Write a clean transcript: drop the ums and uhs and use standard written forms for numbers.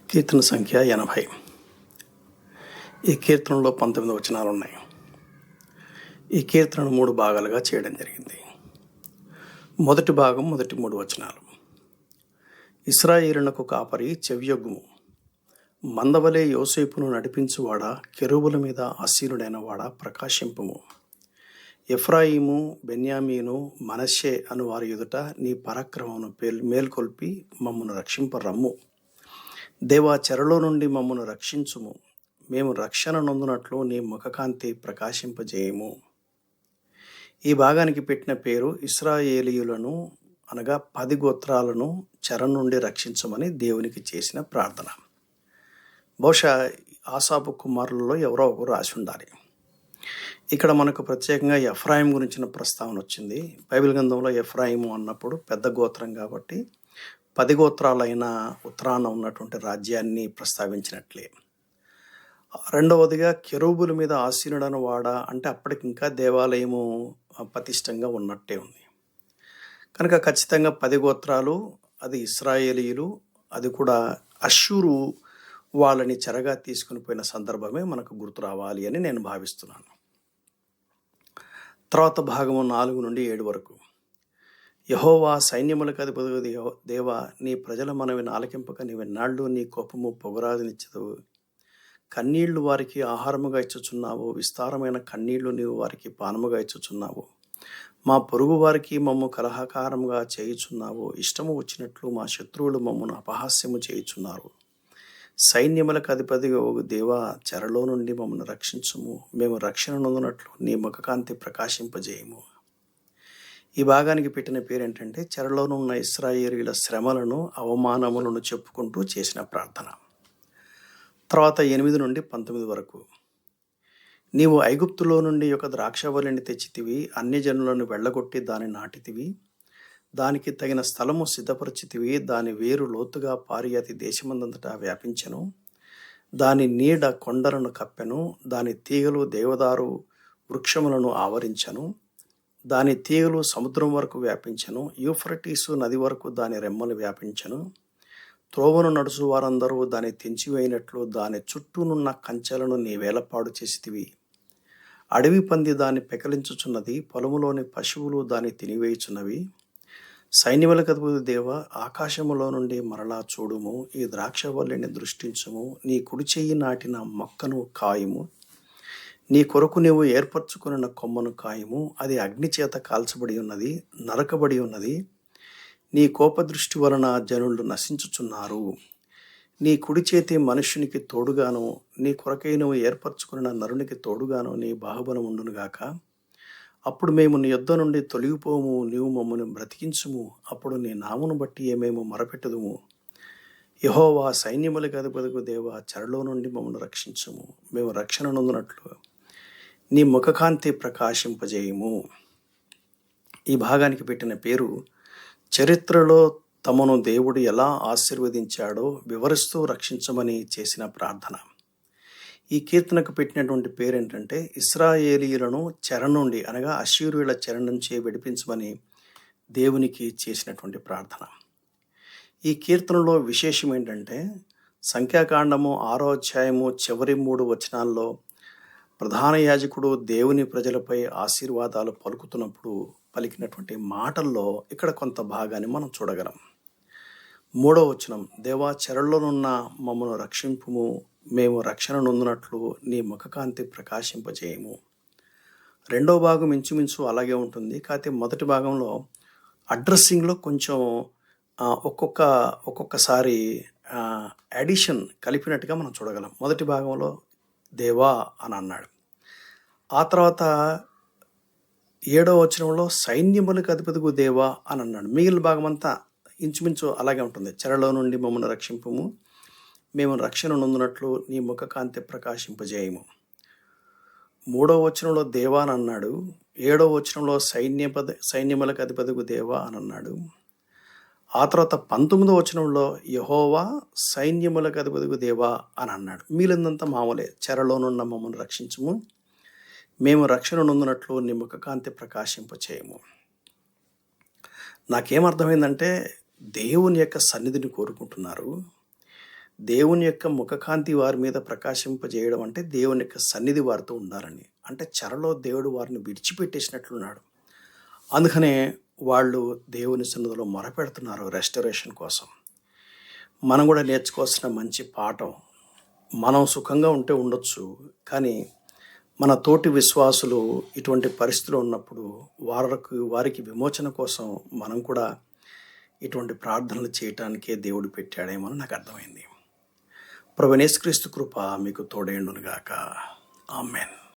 కీర్తన సంఖ్య 80. ఈ కీర్తనలో 19 వచనాలు ఉన్నాయి. ఈ కీర్తనను 3 భాగాలుగా చేయడం జరిగింది. మొదటి భాగం మొదటి 3 వచనాలు. ఇశ్రాయేలునకు కాపరి చెవియొగ్గుము, మందవలే యోసేపును నడిపించువాడా, కెరూబుల మీద ఆసీనుడైన వాడా ప్రకాశింపుము. ఎఫ్రాయిము, బెన్యామీను, మనష్షే అను వారి ఎదుట నీ పరాక్రమమును మేల్కొల్పి మమ్మను రక్షింపరమ్ము. దేవా, చెరలో నుండి మమ్మను రక్షించుము. మేము రక్షణ నొందునట్లు నీ ముఖకాంతి ప్రకాశింపజేయము. ఈ భాగానికి పెట్టిన పేరు ఇశ్రాయేలీయులను అనగా 10 గోత్రాలను చెర నుండి రక్షించమని దేవునికి చేసిన ప్రార్థన. బహుశా ఆసాపు కుమారులలో ఎవరో ఒకరు రాసి ఉండాలి. ఇక్కడ మనకు ప్రత్యేకంగా ఎఫ్రాయిం గురించిన ప్రస్తావన వచ్చింది. బైబిల్ గ్రంథంలో ఎఫ్రాయిము అన్నప్పుడు పెద్ద గోత్రం కాబట్టి 10 గోత్రాలైన ఉత్తరాన ఉన్నటువంటి రాజ్యాన్ని ప్రస్తావించినట్లే. రెండవదిగా కెరూబుల మీద ఆసీనుడైన వాడా అంటే అప్పటికి ఇంకా దేవాలయము పటిష్టంగా ఉన్నట్టే ఉంది కనుక ఖచ్చితంగా 10 గోత్రాలు, అది ఇశ్రాయేలీయులు, అది కూడా అష్షూరు వాళ్ళని చెరగా తీసుకుని పోయిన సందర్భమే మనకు గుర్తు రావాలి అని నేను భావిస్తున్నాను. తర్వాత భాగము 4 నుండి 7 వరకు. యెహోవా సైన్యములకు అధిపతి దేవా, నీ ప్రజల మనవిని ఆలకింపక నీవెన్నాళ్ళు నీ కోపము పొగరాజనిచ్చదువు. కన్నీళ్లు వారికి ఆహారముగా ఇచ్చుచున్నావు, విస్తారమైన కన్నీళ్లు నీవు వారికి పానముగా ఇచ్చుచున్నావు. మా పొరుగు వారికి మమ్ము కలహకారముగా చేయుచున్నావు. ఇష్టము వచ్చినట్లు మా శత్రువులు మమ్మను అపహాస్యము చేయుచున్నారు. సైన్యములకు అధిపతి దేవా, చెరలో నుండి మమ్మల్ని రక్షించుము. మేము రక్షణ నొందునట్లు నీ ముఖకాంతి ప్రకాశింపజేయము. ఈ భాగానికి పెట్టిన పేరేంటంటే చెరలోనున్న ఇశ్రాయేలీయుల శ్రమలను, అవమానములను చెప్పుకుంటూ చేసిన ప్రార్థన. తర్వాత 8 నుండి 19 వరకు. నీవు ఐగుప్తులో నుండి ఒక ద్రాక్షవల్లిని తెచ్చితివి, అన్యజనులను వెళ్ళగొట్టి దాన్ని నాటితివి, దానికి తగిన స్థలము సిద్ధపరిచితివి. దాని వేరు లోతుగా పారి అతి దేశమందంతటా వ్యాపించెను. దాని నీడ కొండలను కప్పెను. దాని తీగలు దేవదారు వృక్షములను ఆవరించెను. దాని తీగలు సముద్రం వరకు వ్యాపించెను. యూఫ్రటీసు నది వరకు దాని రెమ్మలు వ్యాపించెను. త్రోవను నడుచు వారందరూ దాన్ని తెంచివేయినట్లు దాని చుట్టూనున్న కంచెలను నీ వేలపాడు చేసితివి. అడవి పంది దాన్ని పెకలించుచున్నది, పొలములోని పశువులు దాన్ని తినివేయుచున్నవి. సైన్యములకు అధిపతి దేవ, ఆకాశములో నుండి మరలా చూడుము. ఈ ద్రాక్షవల్లిని దృష్టించుము. నీ కుడి చెయ్యి నాటిన మొక్కను కాయుము. నీ కొరకు నీవు ఏర్పరచుకున్న కొమ్మను కాయము. అది అగ్ని చేత కాల్చబడి ఉన్నది, నరకబడి ఉన్నది. నీ కోపదృష్టి వలన జనులు నశించుచున్నారు. నీ కుడి చేతి మనుష్యునికి తోడుగాను, నీ కొరకై నువ్వు ఏర్పరచుకున్న నరునికి తోడుగాను నీ బాహుబలం ఉండునుగాక. అప్పుడు మేము నీ యొద్ద నుండి తొలగిపోము. నీవు మమ్మల్ని బ్రతికించుము. అప్పుడు నీ నామును బట్టి మేము మొరపెట్టుదుము. యెహోవా సైన్యములకు అధిపతి దేవా, చెరలో నుండి మమ్మల్ని రక్షించుము. మేము రక్షణ నొందునట్లు నీ ముఖకాంతి ప్రకాశింపజేయము. ఈ భాగానికి పెట్టిన పేరు చరిత్రలో తమను దేవుడు ఎలా ఆశీర్వదించాడో వివరిస్తూ రక్షించమని చేసిన ప్రార్థన. ఈ కీర్తనకు పెట్టినటువంటి పేరు ఏంటంటే ఇశ్రాయేలీయులను చెర నుండి అనగా అష్షూరీయుల చెర నుంచి విడిపించమని దేవునికి చేసినటువంటి ప్రార్థన. ఈ కీర్తనలో విశేషం ఏంటంటే సంఖ్యాకాండము 6వ అధ్యాయము చివరి 3 వచనాల్లో ప్రధాన యాజకుడు దేవుని ప్రజలపై ఆశీర్వాదాలు పలుకుతున్నప్పుడు పలికినటువంటి మాటల్లో ఇక్కడ కొంత భాగాన్ని మనం చూడగలం. 3వ వచనం, దేవా, చెరలోనున్న మమ్మను రక్షింపుము. మేము రక్షణ నొందునట్లు నీ ముఖకాంతి ప్రకాశింపజేయము. 2వ భాగం ఇంచుమించు అలాగే ఉంటుంది. కాకపోతే మొదటి భాగంలో అడ్రస్సింగ్లో కొంచెం ఒక్కొక్కసారి అడిషన్ కలిపినట్టుగా మనం చూడగలం. మొదటి భాగంలో దేవా అని అన్నాడు. ఆ తర్వాత 7వ వచనంలో సైన్యములకు అధిపతిగు దేవా అని అన్నాడు. మిగిలిన భాగం అంతా ఇంచుమించు అలాగే ఉంటుంది. చెరలో నుండి మమ్మల్ని రక్షింపుము. మేము రక్షణ నొందునట్లు నీ ముఖకాంతి ప్రకాశింపజేయము. 3వ వచనంలో దేవా అని అన్నాడు. 7వ వచనంలో సైన్యములకు అధిపతిగు దేవా అని అన్నాడు. ఆ తర్వాత 19వ వచనంలో యెహోవా సైన్యములకు అధిపతిగు దేవా అని అన్నాడు. మిగిలిందంతా మామూలే. చెరలోనున్న మమ్మల్ని రక్షించుము. మేము రక్షణ నొందునట్లు నీ ముఖకాంతి ప్రకాశింపచేయము. నాకేమర్థమైందంటే దేవుని యొక్క సన్నిధిని కోరుకుంటున్నారు. దేవుని యొక్క ముఖకాంతి వారి మీద ప్రకాశింపజేయడం అంటే దేవుని యొక్క సన్నిధి వారితో ఉండాలని. అంటే చెరలో దేవుడు వారిని విడిచిపెట్టేసినట్లున్నాడు. అందుకనే వాళ్ళు దేవుని సన్నిధిలో మొరపెడుతున్నారు రెస్టరేషన్ కోసం. మనం కూడా నేర్చుకోవాల్సిన మంచి పాఠం. మనం సుఖంగా ఉంటే ఉండొచ్చు, కానీ మన తోటి విశ్వాసులు ఇటువంటి పరిస్థితులు ఉన్నప్పుడు వారికి విమోచన కోసం మనం కూడా ఇటువంటి ప్రార్థనలు చేయటానికే దేవుడు పెట్టాడేమో అని నాకు అర్థమైంది. ప్రభువైన యేసుక్రీస్తు కృప మీకు తోడేండునుగాక. ఆమేన్.